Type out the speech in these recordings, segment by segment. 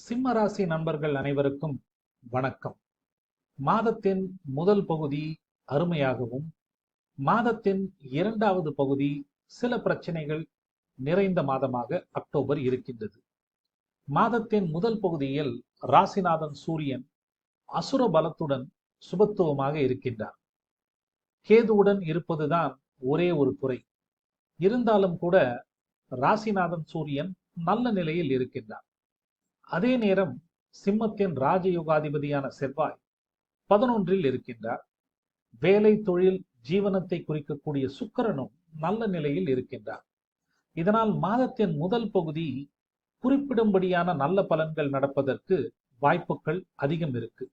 சிம்ம ராசி நண்பர்கள் அனைவருக்கும் வணக்கம். மாதத்தின் முதல் பகுதி அருமையாகவும், மாதத்தின் இரண்டாவது பகுதி சில பிரச்சனைகள் நிறைந்த மாதமாக அக்டோபர் இருக்கின்றது. மாதத்தின் முதல் பகுதியில் ராசிநாதன் சூரியன் அசுர பலத்துடன் சுபத்துவமாக இருக்கின்றார். கேதுவுடன் இருப்பதுதான் ஒரே ஒரு குறை. இருந்தாலும் கூட ராசிநாதன் சூரியன் நல்ல நிலையில் இருக்கின்றார். அதே நேரம் சிம்மத்தின் ராஜயோகாதிபதியான செவ்வாய் 11 இருக்கின்றார். வேலை, தொழில், ஜீவனத்தை குறிக்கக்கூடிய சுக்கிரனும் நல்ல நிலையில் இருக்கின்றார். இதனால் மாதத்தின் முதல் பகுதி குறிப்பிடும்படியான நல்ல பலன்கள் நடப்பதற்கு வாய்ப்புகள் அதிகம் இருக்கு.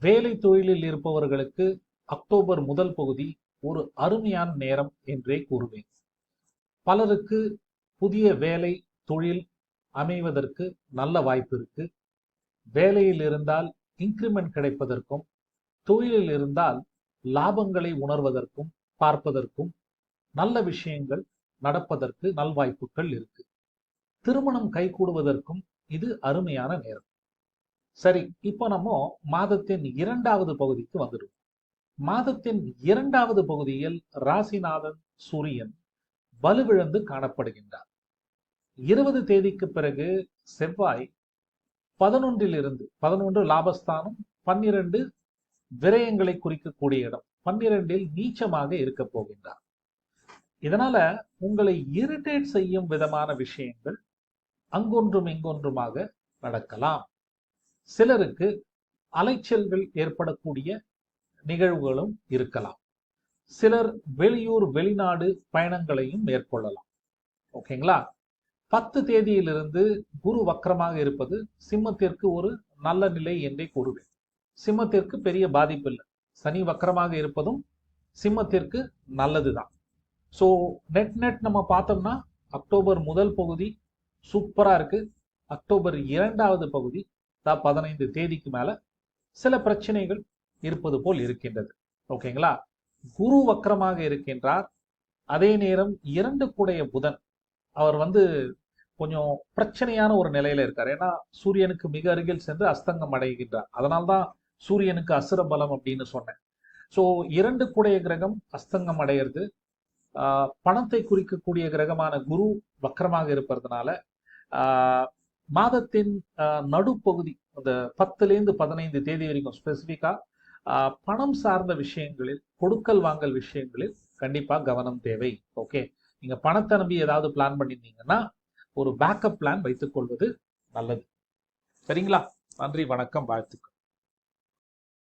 வேலை தொழிலில் இருப்பவர்களுக்கு அக்டோபர் முதல் பகுதி ஒரு அருமையான நேரம் என்றே கூறுவேன். பலருக்கு புதிய வேலை, தொழில் அமைவதற்கு நல்ல வாய்ப்பு இருக்கு. வேலையில் இருந்தால் இன்கிரிமெண்ட் கிடைப்பதற்கும், தொழிலில் இருந்தால் லாபங்களை உணர்வதற்கும் பார்ப்பதற்கும் நல்ல விஷயங்கள் நடப்பதற்கு நல்வாய்ப்புகள் இருக்கு. திருமணம் கைகூடுவதற்கும் இது அருமையான நேரம். சரி, இப்போ நம்ம மாதத்தின் இரண்டாவது பகுதிக்கு வந்துடுவோம். மாதத்தின் இரண்டாவது பகுதியில் ராசிநாதன் சூரியன் வலுவிழந்து காணப்படுகின்றார். 20 தேதிக்கு பிறகு செவ்வாய் 11 லாபஸ்தானம், 12 விரயங்களை குறிக்கக்கூடிய இடம், 12 நீச்சமாக இருக்க போகின்றார். இதனால உங்களை இரிட்டேட் செய்யும் விதமான விஷயங்கள் அங்கொன்றும் இங்கொன்றுமாக நடக்கலாம். சிலருக்கு அலைச்சல்கள் ஏற்படக்கூடிய நிகழ்வுகளும் இருக்கலாம். சிலர் வெளியூர், வெளிநாடு பயணங்களையும் மேற்கொள்ளலாம். ஓகேங்களா? 10 தேதியிலிருந்து குரு வக்கரமாக இருப்பது சிம்மத்திற்கு ஒரு நல்ல நிலை என்றே கூறுவேன். சிம்மத்திற்கு பெரிய பாதிப்பு இல்லை. சனி வக்கரமாக இருப்பதும் சிம்மத்திற்கு நல்லதுதான். ஸோ நெட் நம்ம பார்த்தோம்னா அக்டோபர் முதல் பகுதி சூப்பரா இருக்கு. அக்டோபர் இரண்டாவது பகுதி 15 தேதிக்கு மேல சில பிரச்சனைகள் இருப்பது போல் இருக்கின்றது. ஓகேங்களா? குரு வக்கரமாக இருக்கின்றார். அதே நேரம் 2 கூடைய புதன் அவர் கொஞ்சம் பிரச்சனையான ஒரு நிலையில இருக்கார். ஏன்னா சூரியனுக்கு மிக அருகில் சென்று அஸ்தங்கம் அடைகின்றார். அதனால்தான் சூரியனுக்கு அசுர பலம் அப்படின்னு சொன்னேன். ஸோ 2 கூடைய கிரகம் அஸ்தங்கம் அடையிறது, பணத்தை குறிக்கக்கூடிய கிரகமான குரு வக்கரமாக இருப்பதனால மாதத்தின் நடுப்பகுதி அந்த 10லேருந்து 15 தேதி வரைக்கும் ஸ்பெசிஃபிக்கா பணம் சார்ந்த விஷயங்களில், கொடுக்கல் வாங்கல் விஷயங்களில் கண்டிப்பா கவனம் தேவை. ஓகே, நீங்க பணத்தை நம்பி ஏதாவது பிளான் பண்ணியிருந்தீங்கன்னா ஒரு பேக்கப் பிளான் வைத்துக் கொள்வது நல்லது. சரிங்களா? நன்றி, வணக்கம், வாழ்த்துக்கள்.